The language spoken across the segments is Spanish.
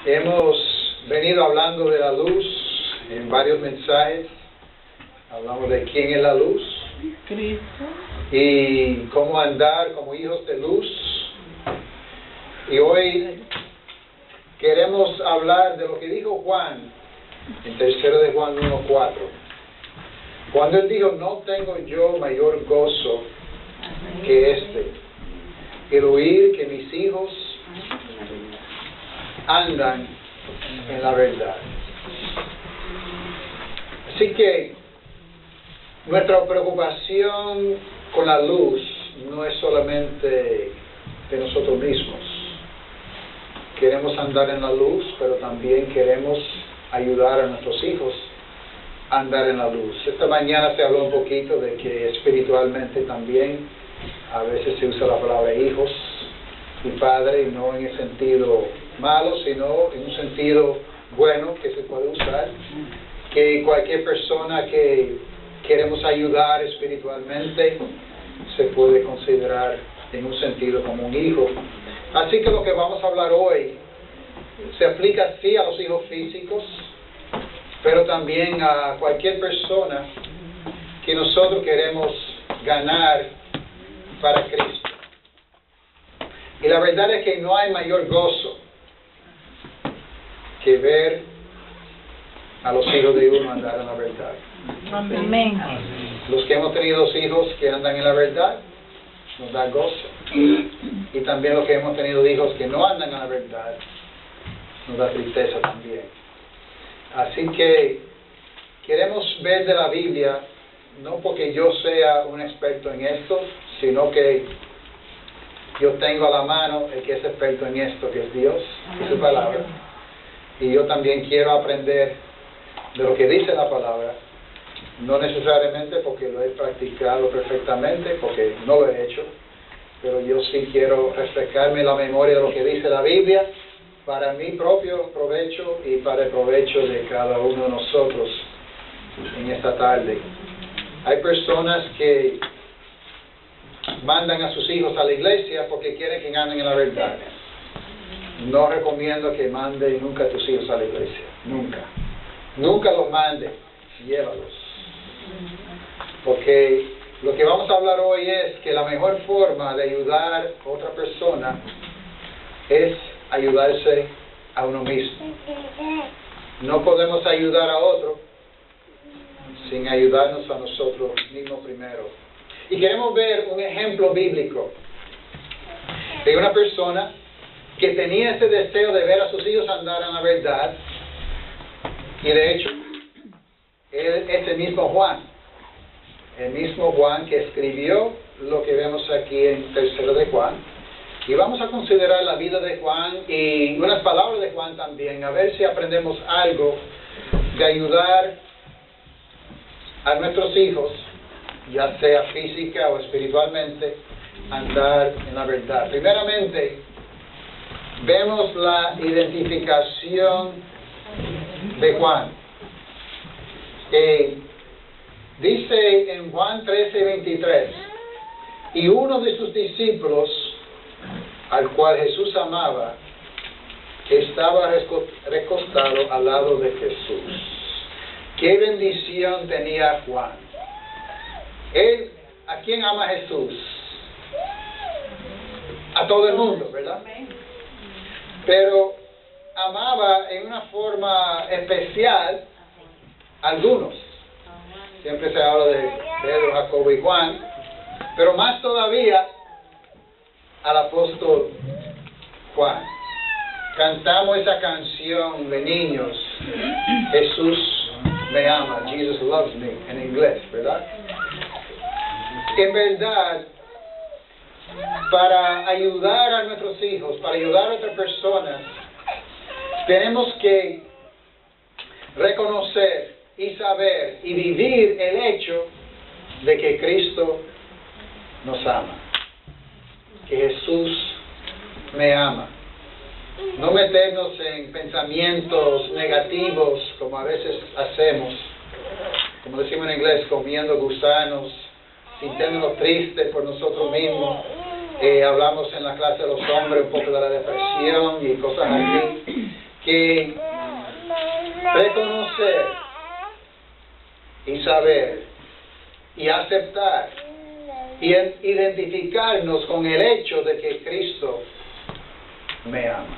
Hemos venido hablando de la luz en varios mensajes. Hablamos de quién es la luz, Cristo, y cómo andar como hijos de luz. Y hoy queremos hablar de lo que dijo Juan en 3 de Juan 1:4. Cuando él dijo: no tengo yo mayor gozo que el oír que mis hijos andan en la verdad. Así que nuestra preocupación con la luz no es solamente de nosotros mismos. Queremos andar en la luz, pero también queremos ayudar a nuestros hijos a andar en la luz. Esta mañana se habló un poquito de que espiritualmente también a veces se usa la palabra hijos y padre, y no en el sentido malo, sino en un sentido bueno que se puede usar, que cualquier persona que queremos ayudar espiritualmente se puede considerar en un sentido como un hijo. Así que lo que vamos a hablar hoy se aplica sí a los hijos físicos, pero también a cualquier persona que nosotros queremos ganar para Cristo. Y la verdad es que no hay mayor gozo que ver a los hijos de uno andar en la verdad. Amén. Los que hemos tenido hijos que andan en la verdad, nos da gozo. Y también los que hemos tenido hijos que no andan en la verdad, nos da tristeza también. Así que queremos ver de la Biblia, no porque yo sea un experto en esto, sino que yo tengo a la mano el que es experto en esto, que es Dios y su palabra. Y yo también quiero aprender de lo que dice la palabra, no necesariamente porque lo he practicado perfectamente, porque no lo he hecho, pero yo sí quiero refrescarme la memoria de lo que dice la Biblia para mi propio provecho y para el provecho de cada uno de nosotros en esta tarde. Hay personas que mandan a sus hijos a la iglesia porque quieren que anden en la verdad. No recomiendo que manden nunca a tus hijos a la iglesia, nunca. Nunca los mandes, llévalos. Porque lo que vamos a hablar hoy es que la mejor forma de ayudar a otra persona es ayudarse a uno mismo. No podemos ayudar a otro sin ayudarnos a nosotros mismos primero. Y queremos ver un ejemplo bíblico de una persona que tenía ese deseo de ver a sus hijos andar en la verdad. Y de hecho, es el mismo Juan que escribió lo que vemos aquí en 3 de Juan. Y vamos a considerar la vida de Juan y unas palabras de Juan también, a ver si aprendemos algo de ayudar a nuestros hijos, ya sea física o espiritualmente, a andar en la verdad. Primeramente, vemos la identificación de Juan. Dice en Juan 13:23, y uno de sus discípulos, al cual Jesús amaba, estaba recostado al lado de Jesús. ¿Qué bendición tenía Juan? Él, ¿a quién ama Jesús? A todo el mundo, ¿verdad? Pero amaba en una forma especial a algunos. Siempre se habla de Pedro, Jacobo y Juan, pero más todavía al apóstol Juan. Cantamos esa canción de niños, Jesús me ama, Jesus loves me, en inglés, ¿verdad? En verdad, para ayudar a nuestros hijos, para ayudar a otras personas, tenemos que reconocer y saber y vivir el hecho de que Cristo nos ama, que Jesús me ama. No meternos en pensamientos negativos como a veces hacemos, como decimos en inglés, comiendo gusanos, sintiéndonos tristes por nosotros mismos. Hablamos en la clase de los hombres un poco de la depresión y cosas así, que reconocer y saber y aceptar y identificarnos con el hecho de que Cristo me ama.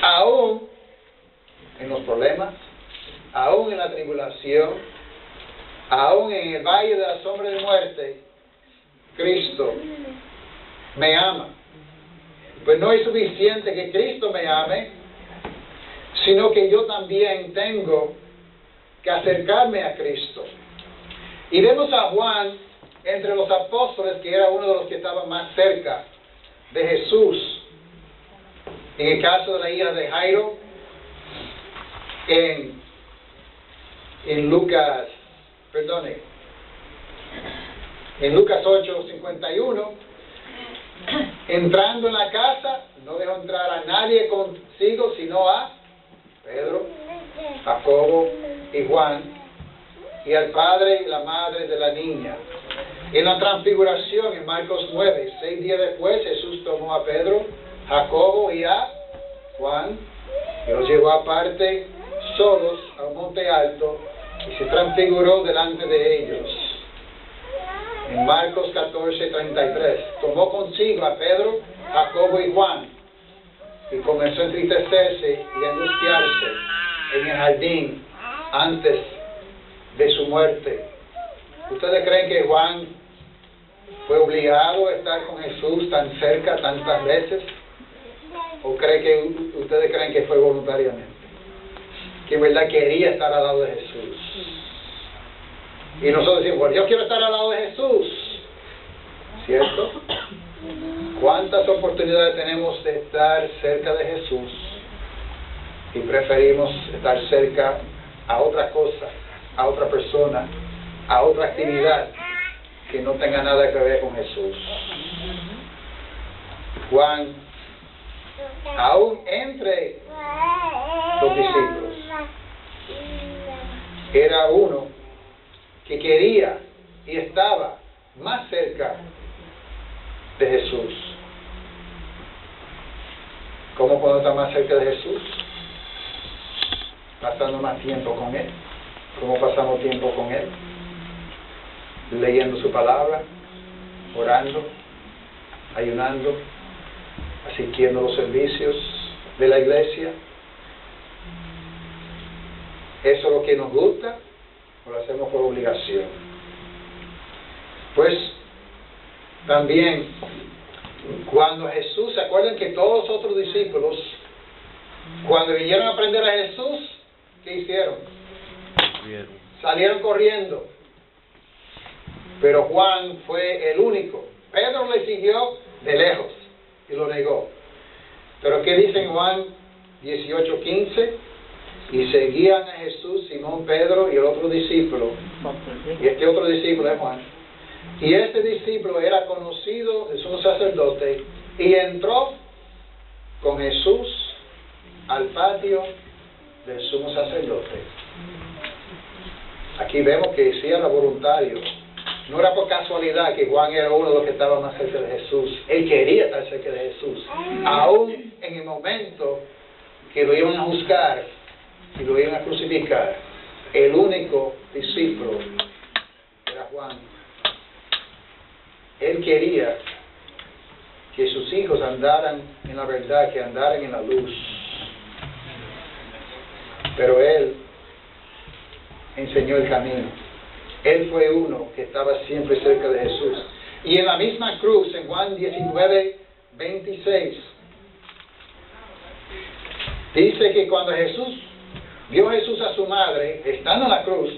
Aún en los problemas, aún en la tribulación, aún en el valle de la sombra de muerte, Cristo me ama. Pues no es suficiente que Cristo me ame, sino que yo también tengo que acercarme a Cristo. Y vemos a Juan entre los apóstoles, que era uno de los que estaba más cerca de Jesús. En el caso de la hija de Jairo, en Lucas 8:51, entrando en la casa, no dejó entrar a nadie consigo, sino a Pedro, Jacobo y Juan, y al padre y la madre de la niña. En la transfiguración, en Marcos 9, 6 días después, Jesús tomó a Pedro, Jacobo y a Juan, y los llevó aparte, solos, a un monte alto, y se transfiguró delante de ellos. En Marcos 14:33, tomó consigo a Pedro, Jacobo y Juan, y comenzó a entristecerse y a angustiarse en el jardín antes de su muerte. ¿Ustedes creen que Juan fue obligado a estar con Jesús tan cerca tantas veces? ¿O ustedes creen que fue voluntariamente? Que en verdad quería estar al lado de Jesús. Y nosotros decimos, bueno, yo quiero estar al lado de Jesús. ¿Cierto? ¿Cuántas oportunidades tenemos de estar cerca de Jesús y preferimos estar cerca a otra cosa, a otra persona, a otra actividad que no tenga nada que ver con Jesús? Juan, aún entre los discípulos, era uno que quería y estaba más cerca de Jesús. ¿Cómo podemos estar más cerca de Jesús? Pasando más tiempo con Él. ¿Cómo pasamos tiempo con Él? Leyendo su palabra, orando, ayunando, asistiendo a los servicios de la iglesia. ¿Eso es lo que nos gusta o lo hacemos por obligación? Pues también cuando Jesús, ¿se acuerdan que todos los otros discípulos, cuando vinieron a aprender a Jesús, ¿qué hicieron? Salieron corriendo. Pero Juan fue el único. Pedro le siguió de lejos y lo negó. Pero ¿qué dice en Juan 18:15? Y seguían a Jesús Simón, Pedro y el otro discípulo. Y este otro discípulo es Juan. Y este discípulo era conocido de sumo sacerdote y entró con Jesús al patio del sumo sacerdote. Aquí vemos que sí era voluntario. No era por casualidad que Juan era uno de los que estaba más cerca de Jesús. Él quería estar cerca de Jesús. Aún en el momento que lo iban a juzgar y lo iban a crucificar, el único discípulo era Juan. Él quería que sus hijos andaran en la verdad, que andaran en la luz. Pero Él enseñó el camino. Él fue uno que estaba siempre cerca de Jesús. Y en la misma cruz, en Juan 19:26, dice que cuando vio Jesús a su madre, estando en la cruz,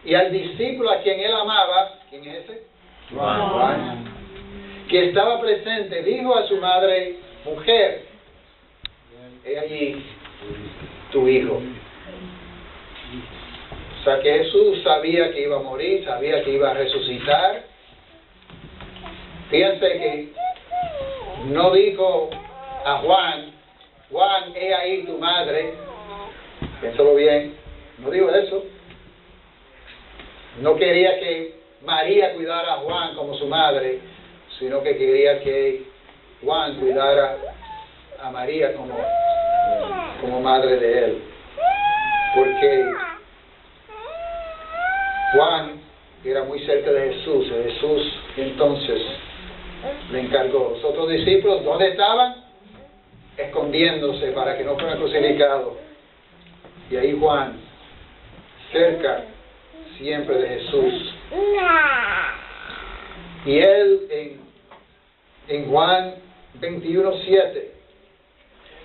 y al discípulo a quien Él amaba, ¿quién es ese? Juan. Que estaba presente, dijo a su madre, mujer, he allí tu hijo. O sea que Jesús sabía que iba a morir, sabía que iba a resucitar. Fíjense que no dijo a Juan, he ahí tu madre. Piénsalo bien, no dijo eso. No quería que María cuidara a Juan como su madre, sino que quería que Juan cuidara a María como como madre de él. Porque Juan era muy cerca de Jesús, y Jesús entonces le encargó. Los otros discípulos, ¿dónde estaban? Escondiéndose para que no fuera crucificado. Y ahí Juan, cerca siempre de Jesús. Y él en Juan 21:7,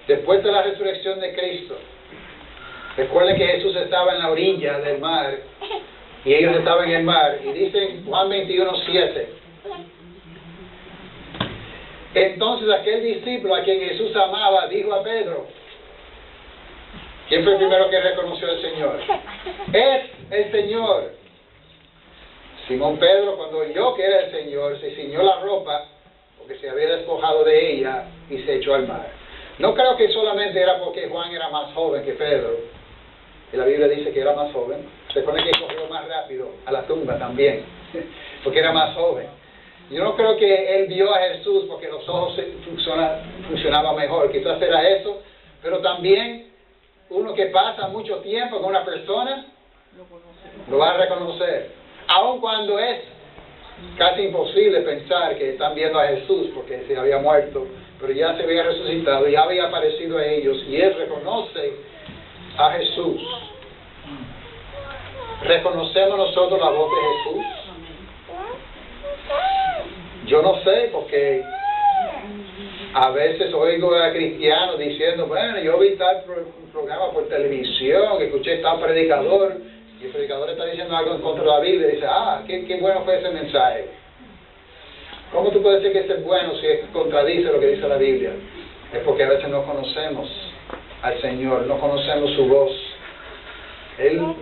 después de la resurrección de Cristo, recuerden que Jesús estaba en la orilla del mar y ellos estaban en el mar, y dice en Juan 21:7, entonces aquel discípulo a quien Jesús amaba dijo a Pedro, ¿quién fue el primero que reconoció al Señor? Es el Señor. Simón Pedro, cuando oyó que era el Señor, se ciñó la ropa, porque se había despojado de ella, y se echó al mar. No creo que solamente era porque Juan era más joven que Pedro, y la Biblia dice que era más joven. Se supone que corrió más rápido a la tumba también, porque era más joven. Yo no creo que él vio a Jesús porque los ojos funcionaban mejor, quizás era eso, pero también uno que pasa mucho tiempo con una persona lo va a reconocer, aun cuando es casi imposible pensar que están viendo a Jesús porque se había muerto, pero ya se había resucitado, ya había aparecido a ellos y él reconoce a Jesús. ¿Reconocemos nosotros la voz de Jesús? Yo no sé, porque a veces oigo a cristianos diciendo, bueno, yo vi tal programa por televisión, escuché tal predicador, y el predicador está diciendo algo en contra de la Biblia, y dice, qué bueno fue ese mensaje. ¿Cómo tú puedes decir que ese es bueno si contradice lo que dice la Biblia? Es porque a veces no conocemos al Señor, no conocemos su voz.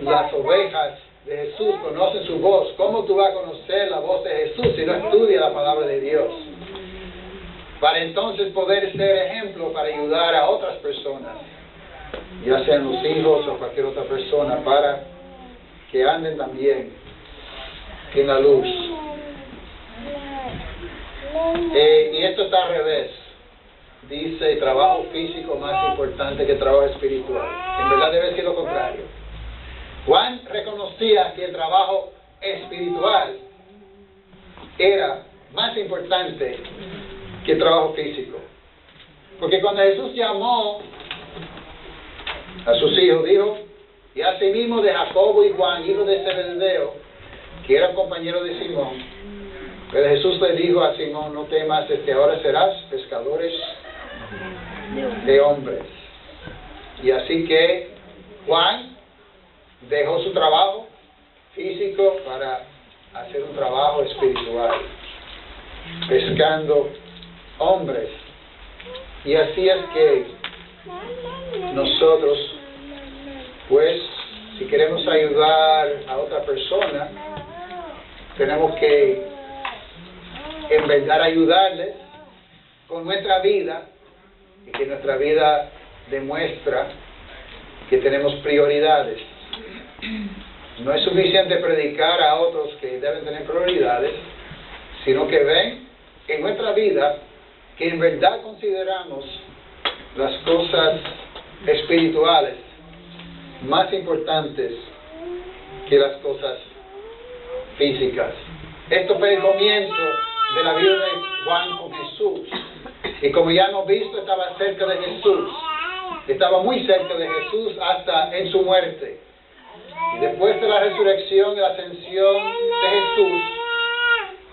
Las ovejas de Jesús conocen su voz. ¿Cómo tú vas a conocer la voz de Jesús si no estudias la palabra de Dios? Para entonces poder ser ejemplo para ayudar a otras personas, ya sean los hijos o cualquier otra persona, para que anden también en la luz. Y esto está al revés. Dice, trabajo físico más importante que trabajo espiritual. En verdad debe ser lo contrario. Juan reconocía que el trabajo espiritual era más importante que el trabajo físico. Porque cuando Jesús llamó a sus hijos, dijo, y asimismo de Jacobo y Juan, hijos de Zebedeo, que eran compañeros de Simón, pero Jesús le dijo a Simón, no temas, ahora serás pescadores de hombres. Y así que Juan dejó su trabajo físico para hacer un trabajo espiritual, pescando hombres. Y así es que nosotros, pues, si queremos ayudar a otra persona, tenemos que en verdad ayudarles con nuestra vida, y que nuestra vida demuestra que tenemos prioridades. No es suficiente predicar a otros que deben tener prioridades, sino que ven en nuestra vida que en verdad consideramos las cosas espirituales más importantes que las cosas físicas. Esto fue el comienzo de la vida de Juan con Jesús. Y como ya hemos visto, estaba cerca de Jesús. Estaba muy cerca de Jesús hasta en su muerte. Y después de la resurrección y la ascensión de Jesús,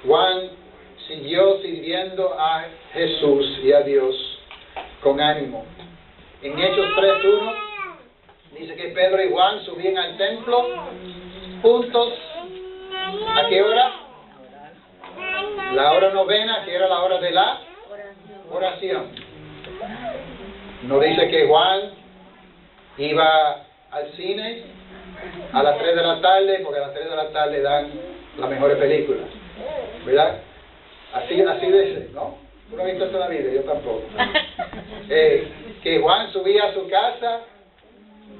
Juan siguió sirviendo a Jesús y a Dios con ánimo. En Hechos 3:1 dice que Pedro y Juan subían al templo juntos. ¿A qué hora? La hora novena, que era la hora de la oración. No dice que Juan iba al cine a las 3 de la tarde, porque a las 3 de la tarde dan las mejores películas, ¿verdad? Así dice, ¿no? ¿Tú no has visto eso en la Biblia? Yo tampoco. Que Juan subía a su casa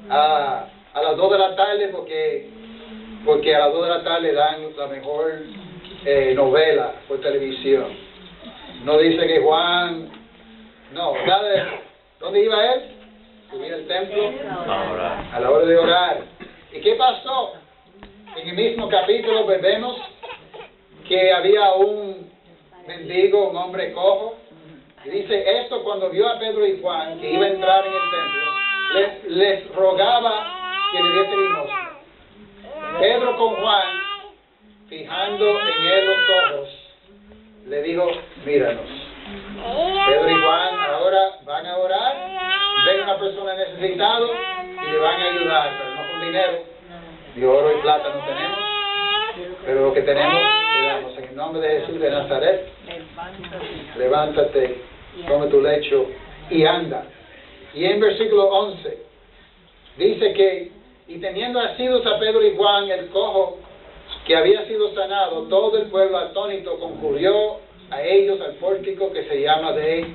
a las 2 de la tarde, porque a las 2 de la tarde dan la mejor novela por televisión. No dice que Juan, no, nada de eso. ¿Dónde iba él? subir al templo Ahora. a la hora de orar. ¿Y qué pasó? En el mismo capítulo vemos que había un mendigo, un hombre cojo, y dice esto cuando vio a Pedro y Juan que iba a entrar en el templo, les rogaba que le diese limosna. Pedro con Juan, fijando en él los ojos, le dijo, míranos. Pedro y Juan ahora van a orar, ven a una persona necesitada y le van a ayudar, pero no con dinero, ni oro y plata no tenemos, pero lo que tenemos le damos. En el nombre de Jesús de Nazaret, levántate, toma tu lecho y anda. Y en versículo 11 dice que, y teniendo asidos a Pedro y Juan, el cojo que había sido sanado, todo el pueblo atónito concurrió a ellos al pórtico que se llama de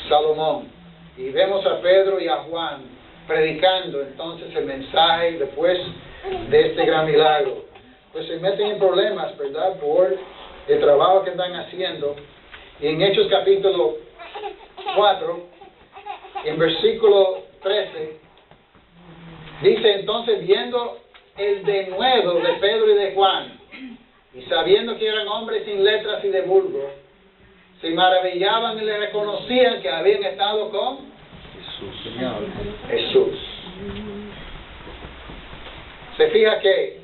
Salomón. Y vemos a Pedro y a Juan predicando entonces el mensaje después de este gran milagro. Pues se meten en problemas, ¿verdad? Por el trabajo que están haciendo. Y en Hechos capítulo 4, en versículo 13, dice entonces, viendo el denuedo de Pedro y de Juan, y sabiendo que eran hombres sin letras y de vulgo, se maravillaban y le reconocían que habían estado con Jesús. Se fija que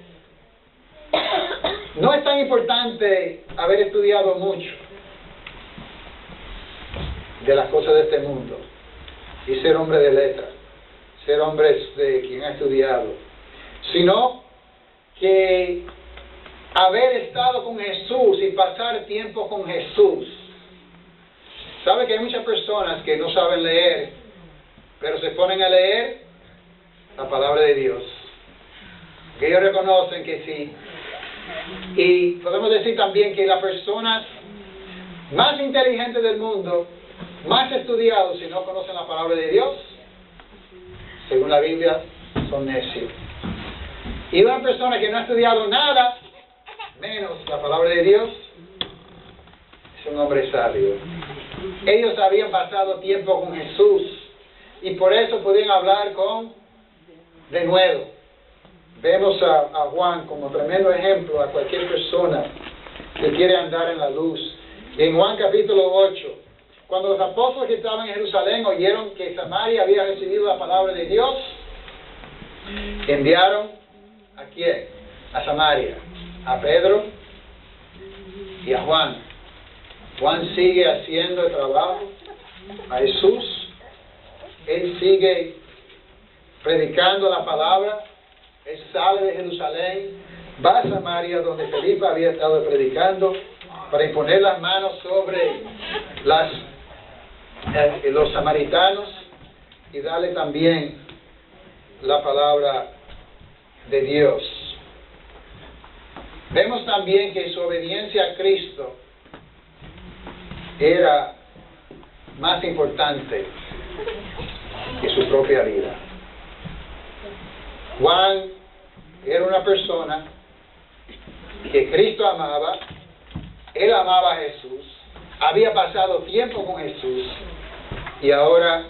no es tan importante haber estudiado mucho de las cosas de este mundo y ser hombre de letras, ser hombre de quien ha estudiado, sino que haber estado con Jesús y pasar tiempo con Jesús. ¿Sabe que hay muchas personas que no saben leer, pero se ponen a leer la palabra de Dios? Que ellos reconocen que sí. Y podemos decir también que las personas más inteligentes del mundo, más estudiados, si no conocen la palabra de Dios, según la Biblia, son necios. Y una persona que no ha estudiado nada, menos la palabra de Dios, es un hombre sabio. Ellos habían pasado tiempo con Jesús y por eso podían hablar con denuedo. Vemos a Juan como tremendo ejemplo a cualquier persona que quiere andar en la luz. Y en Juan capítulo 8, cuando los apóstoles que estaban en Jerusalén oyeron que Samaria había recibido la palabra de Dios, enviaron ¿a quién? A Samaria, a Pedro y a Juan. Juan sigue haciendo el trabajo a Jesús. Él sigue predicando la palabra. Él sale de Jerusalén, va a Samaria, donde Felipe había estado predicando, para imponer las manos sobre los samaritanos y darle también la palabra de Dios. Vemos también que su obediencia a Cristo era más importante que su propia vida. Juan era una persona que Cristo amaba, él amaba a Jesús, había pasado tiempo con Jesús y ahora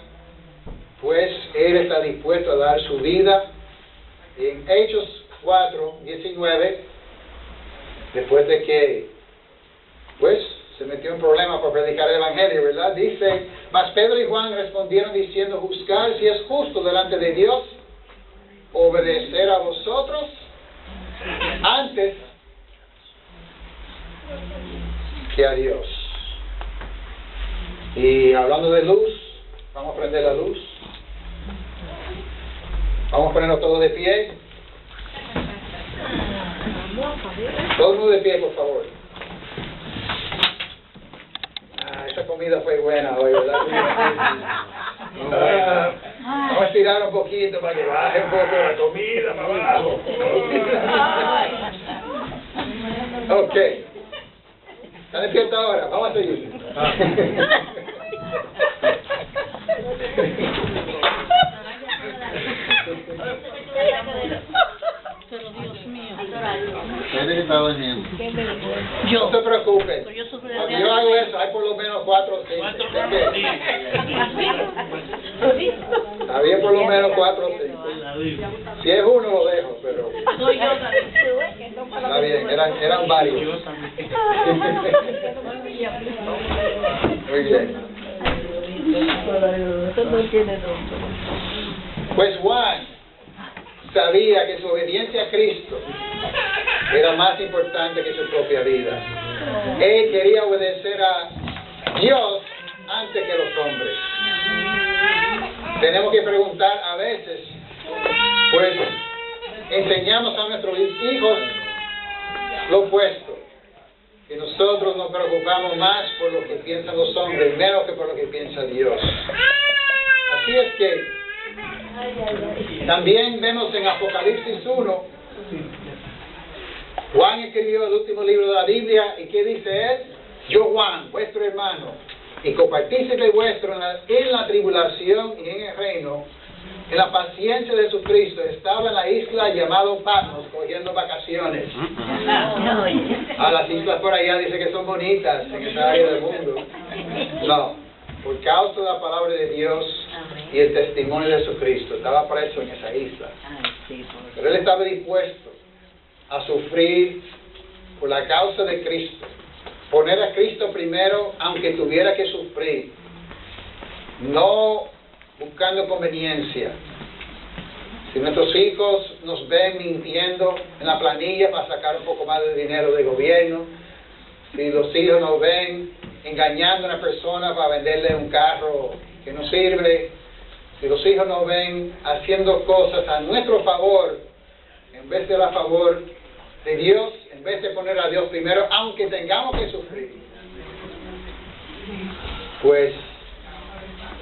pues él está dispuesto a dar su vida. En Hechos 4:19, después de que pues se metió en problemas por predicar el evangelio, ¿verdad? Dice, mas Pedro y Juan respondieron diciendo, juzgar si es justo delante de Dios obedecer a vosotros antes que a Dios. Y hablando de luz, vamos a prender la luz. Vamos a ponernos todos de pie. Todo el mundo de pie, por favor. Esa comida fue buena hoy, ¿verdad? Vamos a estirar un poquito para que baje un poco la comida para abajo. Ok. ¿Están despiertos ahora? Vamos a seguir. Pero Dios mío. No se preocupen. Cuando yo hago eso, hay por lo menos 4 o 5. Había por lo menos 4 o 5. Si es uno lo dejo, pero Soy yo también. está bien, eran varios. Muy bien. Pues Juan sabía que su obediencia a Cristo era más importante que su propia vida. Él quería obedecer a Dios antes que los hombres. Tenemos que preguntar a veces, pues enseñamos a nuestros hijos lo opuesto, que nosotros nos preocupamos más por lo que piensan los hombres, menos que por lo que piensa Dios. Así es que también vemos en Apocalipsis 1, Juan escribió el último libro de la Biblia, y ¿qué dice él? Yo, Juan, vuestro hermano, y copartícipe vuestro en la tribulación y en el reino, en la paciencia de Jesucristo, estaba en la isla llamado Patmos, cogiendo vacaciones. A las islas por allá dice que son bonitas en esa área del mundo. No, por causa de la palabra de Dios y el testimonio de Jesucristo, estaba preso en esa isla. Pero él estaba dispuesto a sufrir por la causa de Cristo, poner a Cristo primero, aunque tuviera que sufrir, no buscando conveniencia. Si nuestros hijos nos ven mintiendo en la planilla para sacar un poco más de dinero del gobierno, si los hijos nos ven engañando a una persona para venderle un carro que no sirve, si los hijos nos ven haciendo cosas a nuestro favor en vez de a favor de Dios, en vez de poner a Dios primero, aunque tengamos que sufrir, pues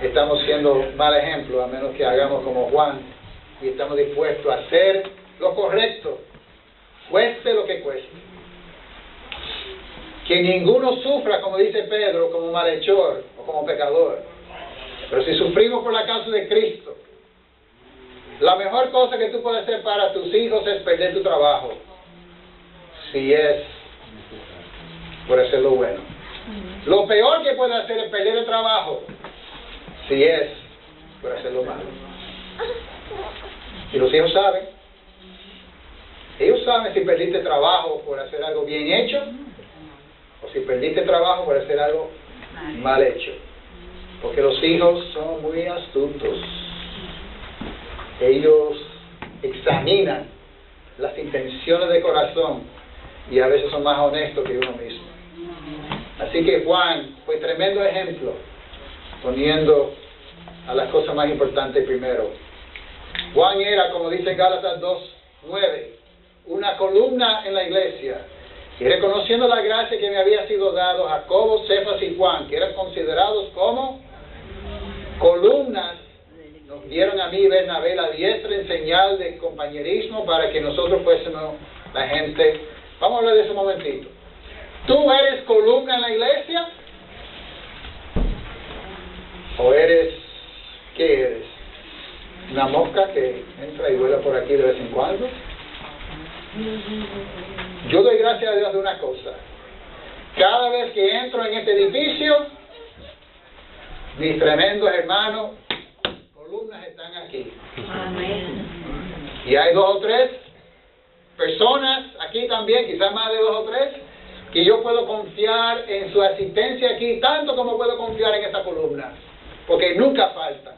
estamos siendo mal ejemplo, a menos que hagamos como Juan y estamos dispuestos a hacer lo correcto, cueste lo que cueste. Que ninguno sufra, como dice Pedro, como malhechor o como pecador. Pero si sufrimos por la causa de Cristo, la mejor cosa que tú puedes hacer para tus hijos es perder tu trabajo, si es por hacer lo bueno. Lo peor que puedes hacer es perder el trabajo, si es por hacer lo malo. Y los hijos saben. Ellos saben si perdiste trabajo por hacer algo bien hecho, o si perdiste trabajo por hacer algo mal hecho. Porque los hijos son muy astutos. Ellos examinan las intenciones de corazón y a veces son más honestos que uno mismo. Así que Juan fue tremendo ejemplo, poniendo a las cosas más importantes primero. Juan era, como dice Gálatas 2:9, una columna en la iglesia. Y reconociendo la gracia que me había sido dado, Jacobo, Cefas y Juan, que eran considerados como columnas, nos dieron a mí y Bernabé la diestra en señal de compañerismo para que nosotros fuésemos la gente. Vamos a hablar de eso un momentito. ¿Tú eres columna en la iglesia? ¿O eres, qué eres? ¿Una mosca que entra y vuela por aquí de vez en cuando? Yo doy gracias a Dios de una cosa. Cada vez que entro en este edificio, mis tremendos hermanos, columnas están aquí. Amén. Y hay 2 o 3 personas aquí también, quizás más de 2 o 3, que yo puedo confiar en su asistencia aquí, tanto como puedo confiar en esta columna, porque nunca faltan.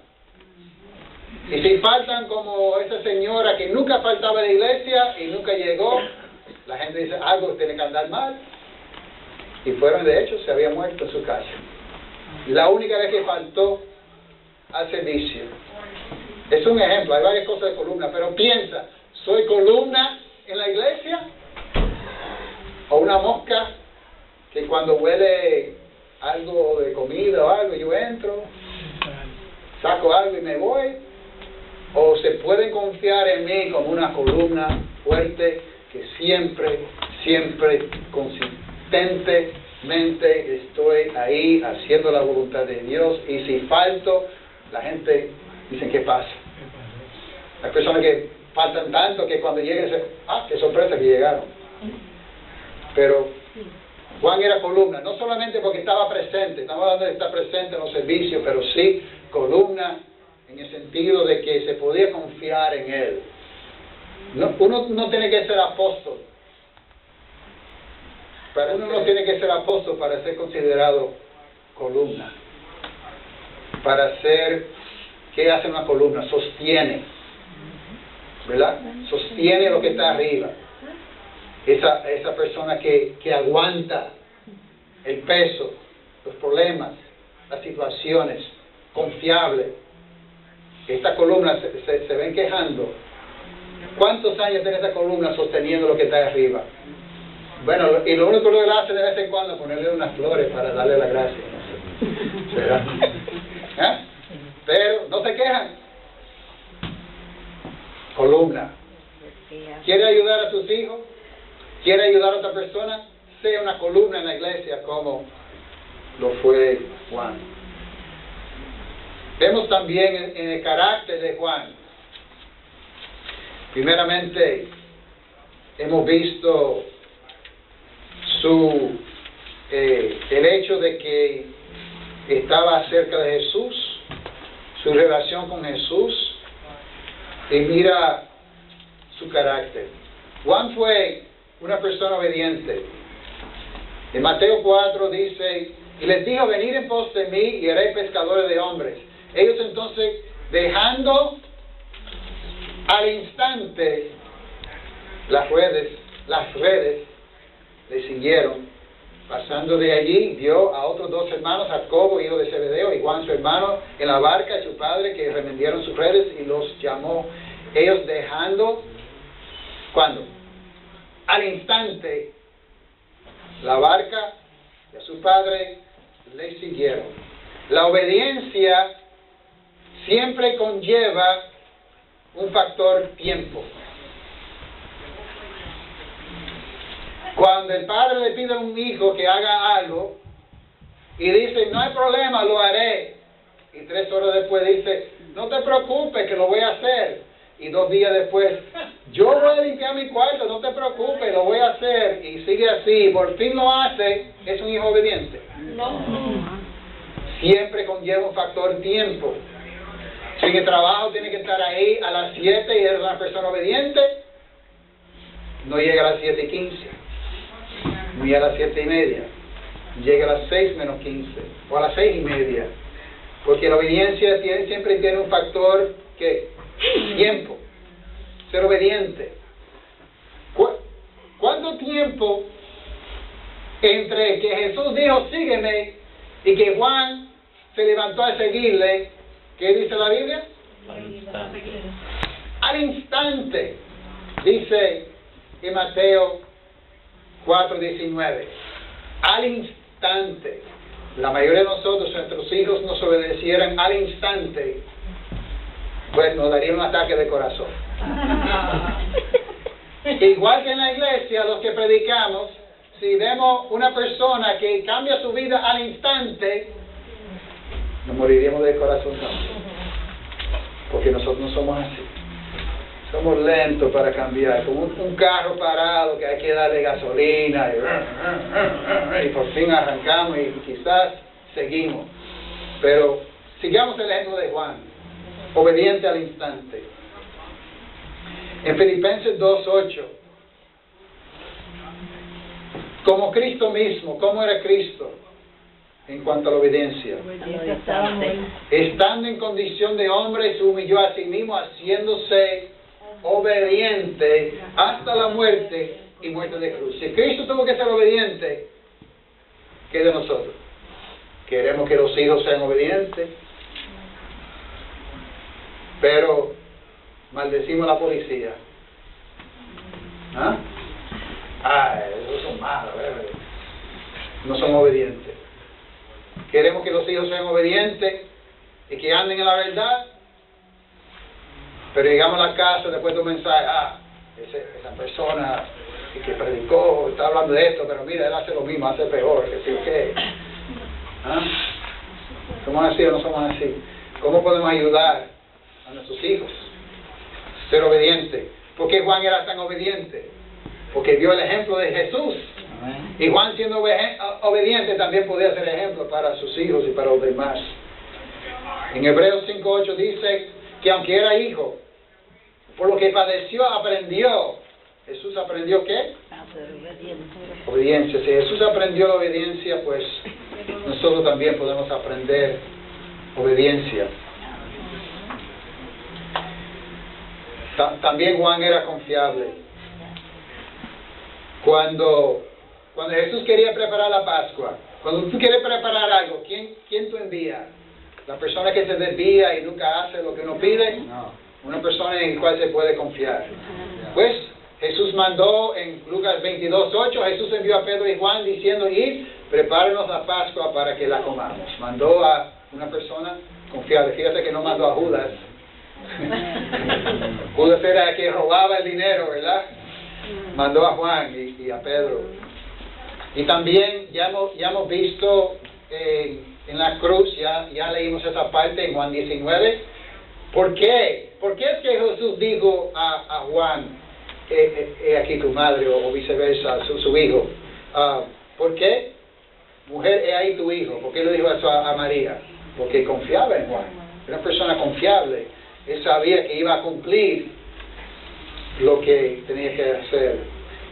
Y si faltan como esa señora que nunca faltaba de la iglesia y nunca llegó, la gente dice, algo tiene que andar mal. Y fueron, de hecho, se había muerto en su casa. La única vez que faltó al servicio. Es un ejemplo, hay varias cosas de columna, pero piensa, ¿soy columna en la iglesia? ¿O una mosca que cuando huele algo de comida o algo, yo entro, saco algo y me voy? ¿O se pueden confiar en mí como una columna fuerte que siempre, consistentemente estoy ahí haciendo la voluntad de Dios? Y si falto, la gente dice, ¿qué pasa? Hay personas que faltan tanto que cuando lleguen dicen, qué sorpresa que llegaron. Pero Juan era columna, no solamente porque estaba presente, estamos hablando de estar presente en los servicios, pero sí columna en el sentido sentido de que se podía confiar en él. Uno no tiene que ser apóstol. Uno no tiene que ser apóstol para ser considerado columna. Para ser, ¿qué hace una columna? Sostiene, ¿verdad? Sostiene lo que está arriba. Esa persona que aguanta el peso, los problemas, las situaciones, confiable. Esta columna se ven quejando. ¿Cuántos años tiene esta columna sosteniendo lo que está arriba? Bueno, y lo único que él hace de vez en cuando es ponerle unas flores para darle la gracia. ¿Verdad? ¿Eh? Pero no se quejan. Columna. ¿Quiere ayudar a tus hijos? ¿Quiere ayudar a otra persona? Sea una columna en la iglesia como lo fue Juan. Vemos también en el carácter de Juan. Primeramente, hemos visto el hecho de que estaba cerca de Jesús, su relación con Jesús, y mira su carácter. Juan fue una persona obediente. En Mateo 4 dice, y les dijo, venid en pos de mí y haré pescadores de hombres. Ellos entonces, dejando al instante las redes, le siguieron. Pasando de allí, vio a otros dos hermanos, Jacobo, hijo de Zebedeo, y Juan, su hermano, en la barca, y su padre, que remendieron sus redes, y los llamó. Ellos dejando, ¿cuándo? Al instante, la barca y a su padre le siguieron. La obediencia siempre conlleva un factor tiempo. Cuando el padre le pide a un hijo que haga algo y dice, no hay problema, lo haré, y 3 horas después dice, no te preocupes que lo voy a hacer, y 2 días después, yo voy a limpiar mi cuarto, no te preocupes, lo voy a hacer, y sigue así, por fin lo hace, es un hijo obediente. No. Siempre conlleva un factor tiempo. Si en el trabajo tiene que estar ahí a las 7 y es una persona obediente, no llega a las 7:15, ni a las 7:30, llega a las 6 menos 15, o a las 6:30, porque la obediencia siempre tiene un factor, ¿qué? Tiempo. Ser obediente. ¿Cuánto tiempo entre que Jesús dijo, sígueme, y que Juan se levantó a seguirle? ¿Qué dice la Biblia? Al instante. Al instante. Dice en Mateo 4:19. Al instante. La mayoría de nosotros, nuestros hijos nos obedecieran al instante, pues nos daría un ataque de corazón. Igual que en la iglesia, los que predicamos, si vemos una persona que cambia su vida al instante, nos moriríamos de corazón también. Porque nosotros no somos así. Somos lentos para cambiar, como un carro parado que hay que darle gasolina y por fin arrancamos y quizás seguimos. Pero sigamos el ejemplo de Juan, obediente al instante. En Filipenses 2:8, como Cristo mismo, ¿cómo era Cristo en cuanto a la obediencia? Estando en condición de hombre, se humilló a sí mismo, haciéndose obediente hasta la muerte y muerte de cruz. Si Cristo tuvo que ser obediente, ¿qué de nosotros? Queremos que los hijos sean obedientes, pero maldecimos a la policía. Esos son malos, no son obedientes. Queremos que los hijos sean obedientes y que anden en la verdad, pero llegamos a la casa después de un mensaje, esa persona que predicó está hablando de esto, pero mira, él hace lo mismo, hace peor, que sí, ¿qué? ¿Somos así o no somos así? ¿Cómo podemos ayudar a nuestros hijos? Ser obedientes. ¿Por qué Juan era tan obediente? Porque vio el ejemplo de Jesús. Y Juan, siendo obediente, también podía ser ejemplo para sus hijos y para los demás. En Hebreos 5:8 dice que aunque era hijo, por lo que padeció, aprendió. ¿Jesús aprendió qué? Obediencia. Si Jesús aprendió la obediencia, pues nosotros también podemos aprender obediencia. También Juan era confiable. Cuando Jesús quería preparar la Pascua, cuando tú quieres preparar algo, ¿quién tú envías? ¿La persona que se desvía y nunca hace lo que uno pide? No. Una persona en la cual se puede confiar. Pues Jesús mandó en Lucas 22:8, Jesús envió a Pedro y Juan diciendo: id, prepárenos la Pascua para que la comamos. Mandó a una persona confiable. Fíjate que no mandó a Judas. Judas era el que robaba el dinero, ¿verdad? Mandó a Juan y a Pedro. Y también ya hemos visto en la cruz, ya leímos esa parte en Juan 19. ¿Por qué? ¿Por qué es que Jesús dijo a Juan, aquí tu madre, o viceversa, su hijo? ¿Por qué? Mujer, he ahí tu hijo. ¿Por qué le dijo eso a María? Porque confiaba en Juan. Era una persona confiable. Él sabía que iba a cumplir lo que tenía que hacer.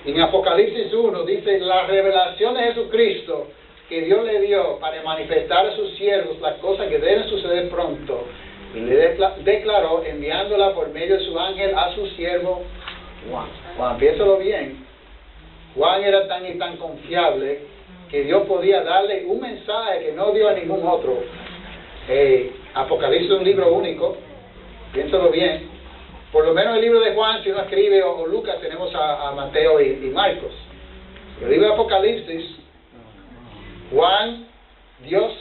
En Apocalipsis 1 dice: la revelación de Jesucristo que Dios le dio para manifestar a sus siervos las cosas que deben suceder pronto, y le declaró enviándola por medio de su ángel a su siervo Juan. Juan, piénsalo bien. Juan era tan y tan confiable que Dios podía darle un mensaje que no dio a ningún otro. Apocalipsis es un libro único. Piénsalo bien. Por lo menos el libro de Juan, si uno escribe, o Lucas, tenemos a Mateo y Marcos. El libro de Apocalipsis, Juan, Dios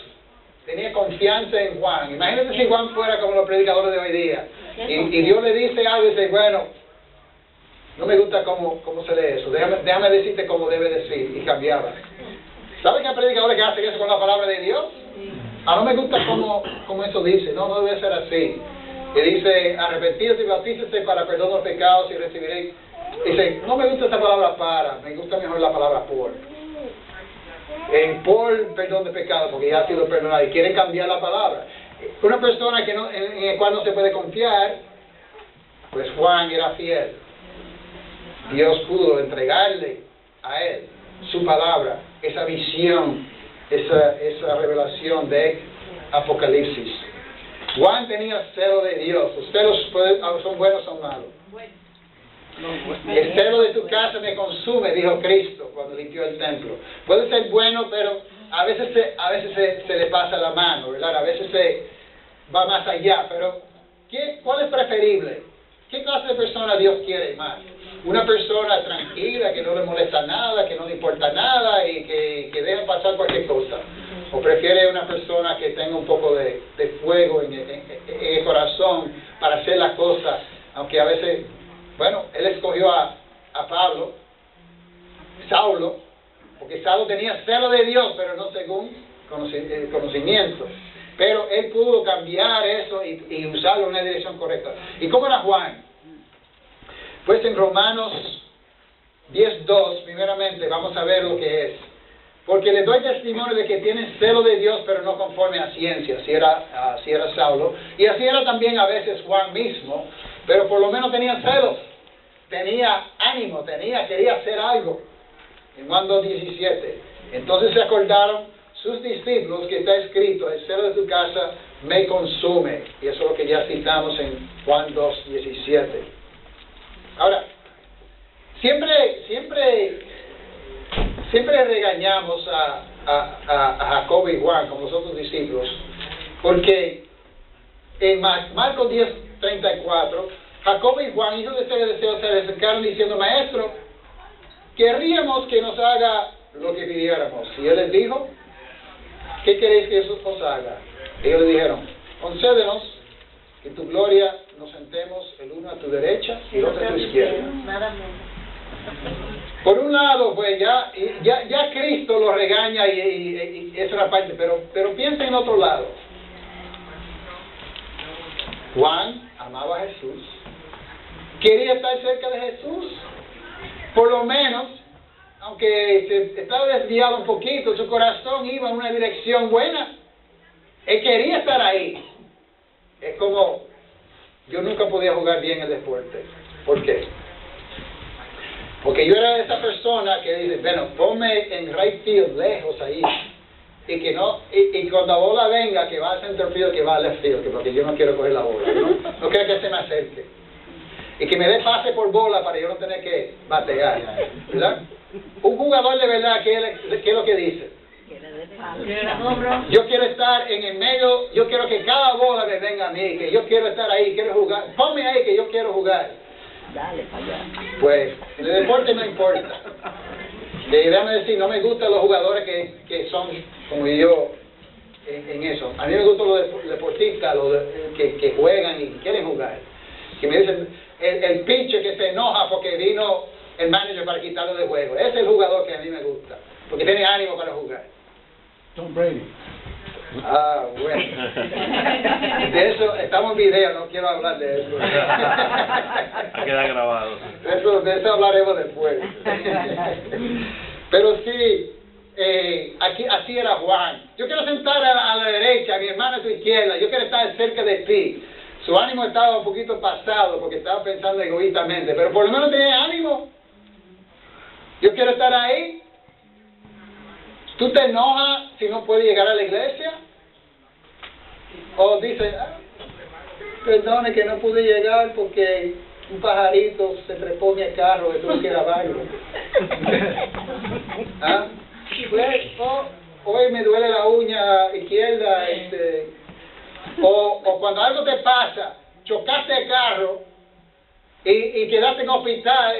tenía confianza en Juan. Imagínate si Juan fuera como los predicadores de hoy día. Y Dios le dice algo y dice: bueno, no me gusta cómo se lee eso. Déjame decirte cómo debe decir. Y cambiaba. ¿Sabes que hay predicadores que hacen eso con la palabra de Dios? No me gusta cómo eso dice. No debe ser así. Que dice: arrepentíos y bautícese para perdón de los pecados y recibiréis. Dice: no me gusta esta palabra para, me gusta mejor la palabra por. Por perdón de pecados, porque ya ha sido perdonado, y quieren cambiar la palabra. Una persona en el cual no se puede confiar, pues Juan era fiel. Dios pudo entregarle a él su palabra, esa visión, esa revelación de Apocalipsis. Juan tenía celo de Dios. Ustedes son buenos o son malos. El celo de tu casa me consume, dijo Cristo cuando limpió el templo. Puede ser bueno, pero a veces se le pasa la mano, ¿verdad? A veces se va más allá. Pero ¿cuál es preferible? ¿Qué clase de persona Dios quiere más? Una persona tranquila, que no le molesta nada, que no le importa nada y que deja pasar cualquier cosa. ¿O prefiere una persona que tenga un poco de fuego en el corazón para hacer las cosas, aunque a veces... Bueno, él escogió a Saulo, porque Saulo tenía celo de Dios, pero no según conocimiento. Pero él pudo cambiar eso y usarlo en una dirección correcta. ¿Y cómo era Juan? Pues en Romanos 10:2, primeramente, vamos a ver lo que es. Porque le doy testimonio de que tienen celo de Dios, pero no conforme a ciencia. Así era Saulo. Y así era también a veces Juan mismo. Pero por lo menos tenía celos. Tenía ánimo, quería hacer algo. En Juan 2:17. Entonces se acordaron sus discípulos que está escrito: el celo de tu casa me consume. Y eso es lo que ya citamos en Juan 2:17. Ahora, siempre regañamos a Jacobo y Juan como los otros discípulos, porque en Marcos 10:34, Jacobo y Juan, hijos de Zebedeo, se le acercaron diciendo: maestro, querríamos que nos haga lo que pidiéramos. Y él les dijo: ¿qué queréis que eso os haga? Ellos le dijeron: concédenos que tu gloria nos sentemos el uno a tu derecha y el otro a tu izquierda. Por un lado, pues ya Cristo lo regaña y esa es una parte, pero piensa en otro lado. Juan amaba a Jesús, quería estar cerca de Jesús, por lo menos, aunque se estaba desviado un poquito, su corazón iba en una dirección buena, él quería estar ahí. Es como yo nunca podía jugar bien el deporte. ¿Por qué? Porque yo era esa persona que dice, bueno, ponme en right field, lejos ahí, y que no, y cuando la bola venga, que va al center field, que va al left field, porque yo no quiero coger la bola, no quiero que se me acerque. Y que me dé pase por bola para yo no tener que batear, ¿verdad? Un jugador de verdad, ¿qué es lo que dice? Yo quiero estar en el medio, yo quiero que cada bola me venga a mí, que yo quiero estar ahí, quiero jugar. Ponme ahí que yo quiero jugar. Dale para allá. Pues, en el deporte no importa. Déjame decir, no me gustan los jugadores que son como yo en eso. A mí me gustan los deportistas, que juegan y quieren jugar. Que me dicen, el pitcher que se enoja porque vino el manager para quitarlo de juego. Ese es el jugador que a mí me gusta, porque tiene ánimo para jugar. Tom Brady. Ah, bueno. De eso, estamos en video, no quiero hablar de eso. Queda grabado. De eso hablaremos después. Pero sí, aquí, así era Juan. Yo quiero sentar a la derecha, a mi hermana a tu izquierda, yo quiero estar cerca de ti. Su ánimo estaba un poquito pasado porque estaba pensando egoístamente, pero por lo menos tenía ánimo. Yo quiero estar ahí. ¿Tú te enojas si no puedes llegar a la iglesia? O dices, perdone que no pude llegar porque un pajarito se trepó en mi carro y tuve que grabarlo. ¿Ah? Pues, hoy me duele la uña izquierda, o cuando algo te pasa, chocaste el carro y quedaste en hospital,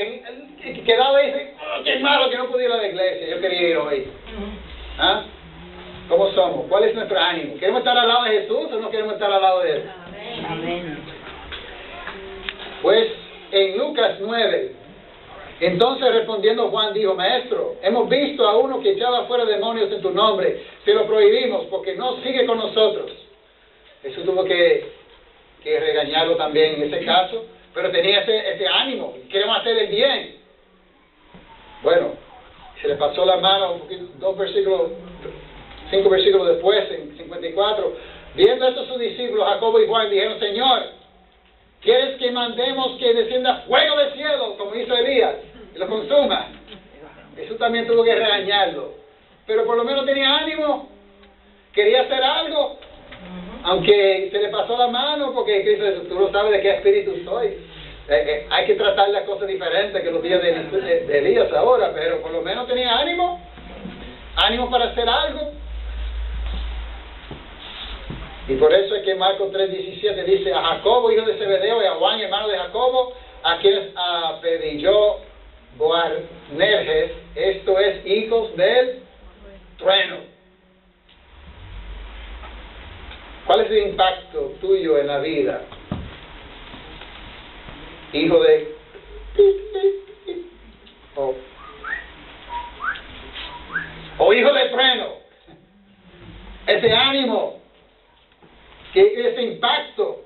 y quedado ahí y dices, qué malo que no pude ir a la iglesia, yo quería ir hoy. ¿Ah? ¿Cómo somos? ¿Cuál es nuestro ánimo? ¿Queremos estar al lado de Jesús o no queremos estar al lado de Él? Amén. Pues en Lucas 9, entonces respondiendo Juan dijo, Maestro, hemos visto a uno que echaba fuera demonios en tu nombre, se lo prohibimos porque no sigue con nosotros. Jesús tuvo que regañarlo también en ese caso, pero tenía ese ánimo, queremos hacer el bien. Bueno, se le pasó la mano un poquito, 5 versículos después, en 54. Viendo esto sus discípulos, Jacobo y Juan, dijeron, Señor, ¿quieres que mandemos que descienda fuego del cielo, como hizo Elías, y lo consuma? Jesús también tuvo que regañarlo. Pero por lo menos tenía ánimo, quería hacer algo, aunque se le pasó la mano, porque Cristo dice, tú no sabes de qué espíritu soy. Hay que tratar las cosas diferentes que los días de Elías ahora, pero por lo menos tenía ánimo para hacer algo. Y por eso es que Marcos 3:17 dice, a Jacobo, hijo de Zebedeo, y a Juan, hermano de Jacobo, a quienes apedilló Boanerges, esto es, hijos del trueno. ¿Cuál es el impacto tuyo en la vida? Hijo de... o hijo de trueno. Ese ánimo, ese impacto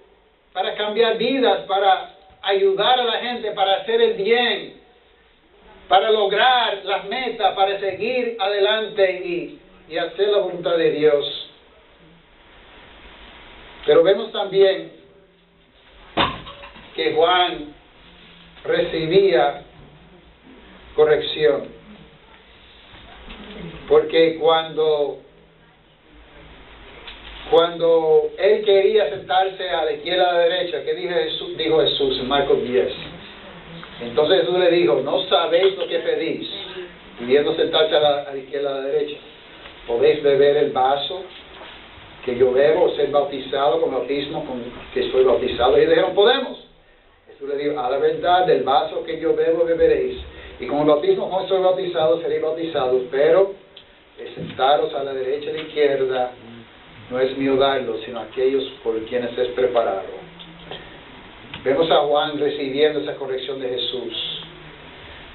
para cambiar vidas, para ayudar a la gente, para hacer el bien, para lograr las metas, para seguir adelante y hacer la voluntad de Dios. Pero vemos también que Juan recibía corrección, porque cuando él quería sentarse a la izquierda a la derecha, ¿qué dijo Jesús en Marcos 10? Entonces Jesús le dijo, no sabéis lo que pedís, pidiendo sentarse a la izquierda a la derecha. ¿Podéis beber el vaso que yo bebo o ser bautizado con bautismo con que estoy bautizado? Y ellos dijeron, podemos. Jesús le dijo, a la verdad, del vaso que yo bebo beberéis, y con el bautismo con que estoy bautizado seréis bautizados, pero de sentaros a la derecha y a la izquierda no es mío darlo, sino aquellos por quienes es preparado. Vemos a Juan recibiendo esa corrección de Jesús.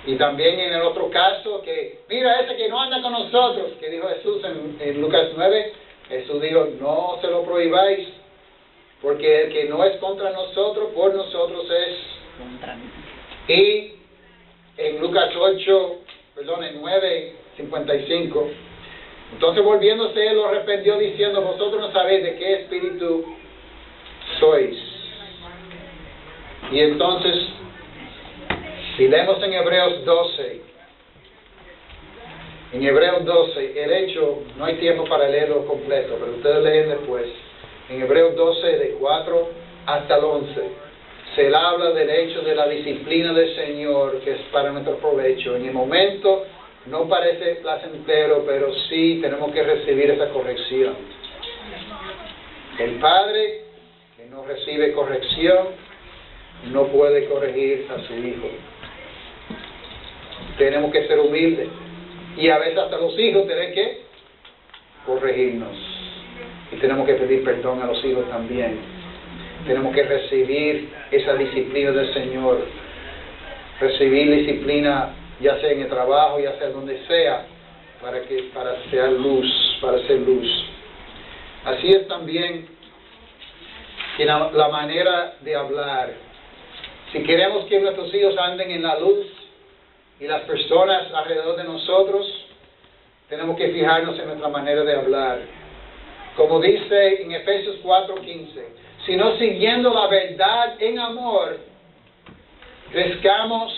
Y también en el otro caso, que mira ese que no anda con nosotros, que dijo Jesús en Lucas 9, Jesús dijo, no se lo prohibáis, porque el que no es contra nosotros, por nosotros es Contra mí. Y en Lucas 9:55, entonces volviéndose él lo reprendió diciendo, vosotros no sabéis de qué espíritu sois, Y entonces, si leemos en Hebreos 12, el hecho, no hay tiempo para leerlo completo, pero ustedes leen después. En Hebreos 12, de 4 hasta el 11, se habla del hecho de la disciplina del Señor, que es para nuestro provecho. En el momento no parece placentero, pero sí tenemos que recibir esa corrección. El padre que no recibe corrección no puede corregir a su hijo. Tenemos que ser humildes. Y a veces hasta los hijos tienen que corregirnos. Y tenemos que pedir perdón a los hijos también. Tenemos que recibir esa disciplina del Señor. Recibir disciplina, ya sea en el trabajo, ya sea donde sea, para ser luz. Así es también en la manera de hablar. Si queremos que nuestros hijos anden en la luz, y las personas alrededor de nosotros, tenemos que fijarnos en nuestra manera de hablar. Como dice en Efesios 4:15, sino siguiendo la verdad en amor, crezcamos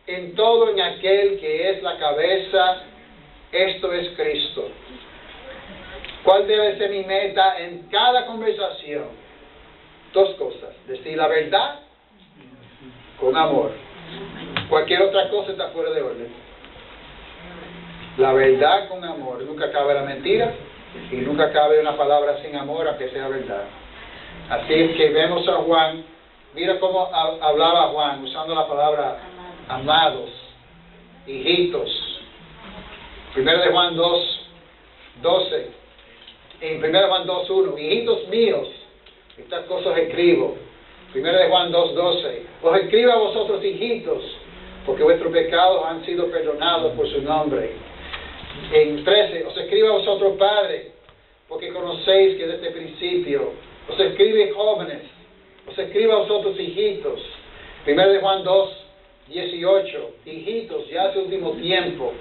en todo en aquel que es la cabeza, esto es Cristo. ¿Cuál debe ser mi meta en cada conversación? Dos cosas: decir la verdad con amor. Cualquier otra cosa está fuera de orden. La verdad con amor. Nunca cabe la mentira y nunca cabe una palabra sin amor, aunque sea verdad. Así es que vemos a Juan. Mira cómo hablaba Juan, usando la palabra amados, hijitos. 1 de Juan 2:12. En 1 de Juan 2:1, hijitos míos, estas cosas escribo. 1 de Juan 2:12, os escribo a vosotros, hijitos, porque vuestros pecados han sido perdonados por su nombre. En 13, os escribo a vosotros, padres, porque conocéis que desde el principio, os escribe jóvenes, os escribo a vosotros, hijitos. 1 de Juan 2:18, hijitos, ya hace último tiempo.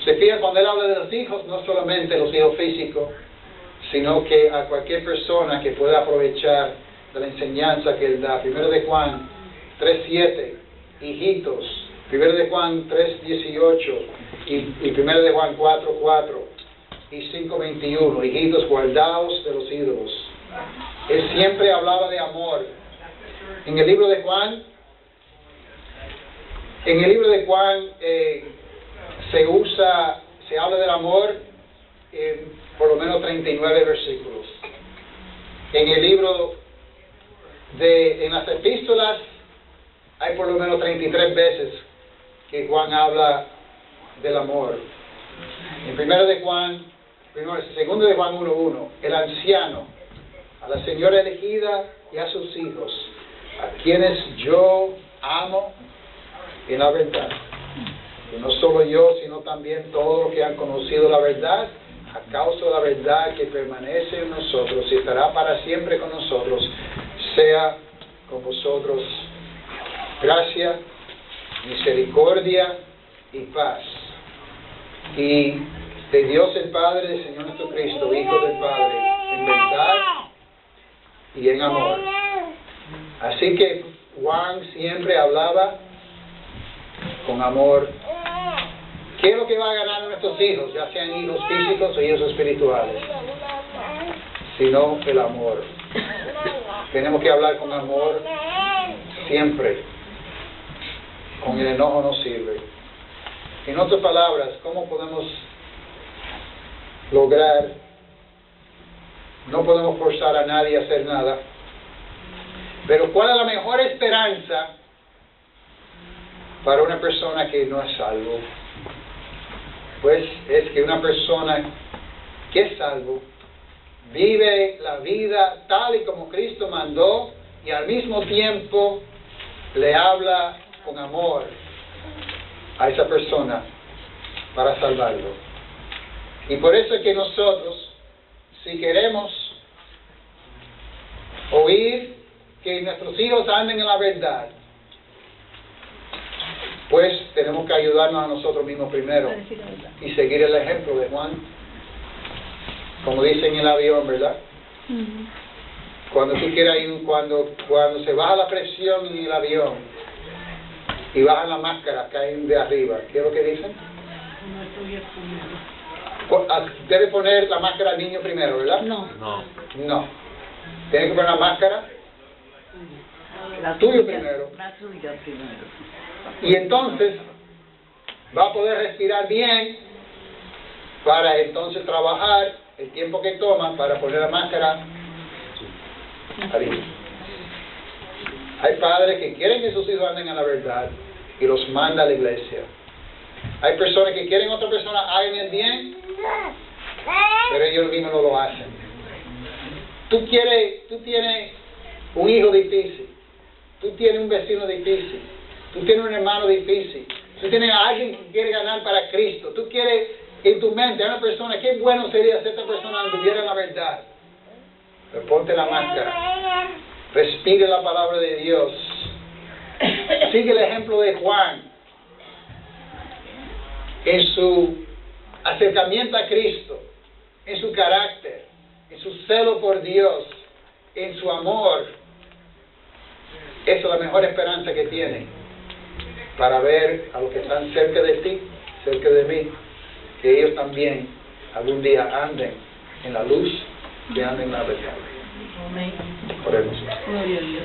Se fija cuando él habla de los hijos, no solamente los hijos físicos, sino que a cualquier persona que pueda aprovechar de la enseñanza que él da. 1 de Juan 3:7, hijitos. 1 de Juan 3:18 y 1 de Juan 4:4 y 5:21, hijitos, guardaos de los ídolos. Él siempre hablaba de amor. En el libro de Juan se habla del amor en por lo menos 39 versículos. En las epístolas hay por lo menos 33 veces que Juan habla del amor. En 2 de Juan 1:1, el anciano, a la señora elegida y a sus hijos, a quienes yo amo en la verdad. Y no solo yo, sino también todos los que han conocido la verdad, a causa de la verdad que permanece en nosotros y estará para siempre con nosotros, sea con vosotros gracia, misericordia y paz. Y de Dios el Padre, del Señor nuestro Cristo, Hijo del Padre, en verdad y en amor. Así que Juan siempre hablaba con amor. ¿Qué es lo que va a ganar a nuestros hijos, ya sean hijos físicos o hijos espirituales? Sino el amor. Tenemos que hablar con amor siempre. Con el enojo no sirve. En otras palabras, ¿cómo podemos lograr? No podemos forzar a nadie a hacer nada. Pero ¿cuál es la mejor esperanza para una persona que no es salvo? Pues es que una persona que es salvo vive la vida tal y como Cristo mandó y al mismo tiempo le habla con amor a esa persona para salvarlo. Y por eso es que nosotros, si queremos oír que nuestros hijos anden en la verdad, pues tenemos que ayudarnos a nosotros mismos primero y seguir el ejemplo de Juan, como dice en el avión, ¿verdad? Cuando tú quieras ir, cuando se baja la presión en el avión y bajan las máscaras, caen de arriba, ¿qué es lo que dicen? Debe poner la máscara al niño primero, ¿verdad? No, No. No. Tiene que poner la máscara la tuyo suya, primero. la suya primero. Y entonces va a poder respirar bien para entonces trabajar el tiempo que toma para poner la máscara al hijo. Hay padres que quieren que sus hijos anden a la verdad y los manda a la iglesia. Hay personas que quieren que otra persona hagan el bien, pero ellos mismos no lo hacen. Tú tienes un hijo difícil, tú tienes un vecino difícil, tú tienes un hermano difícil, tú tienes a alguien que quiere ganar para Cristo, tú quieres en tu mente a una persona, qué bueno sería si esta persona anduviera en la verdad. Pero ponte la máscara, respire la palabra de Dios, sigue el ejemplo de Juan en su acercamiento a Cristo, en su carácter, en su celo por Dios, en su amor. Esa es la mejor esperanza que tiene para ver a los que están cerca de ti, cerca de mí, que ellos también algún día anden en la luz, que anden en la verdad. Amén. Oremos. Gloria a Dios.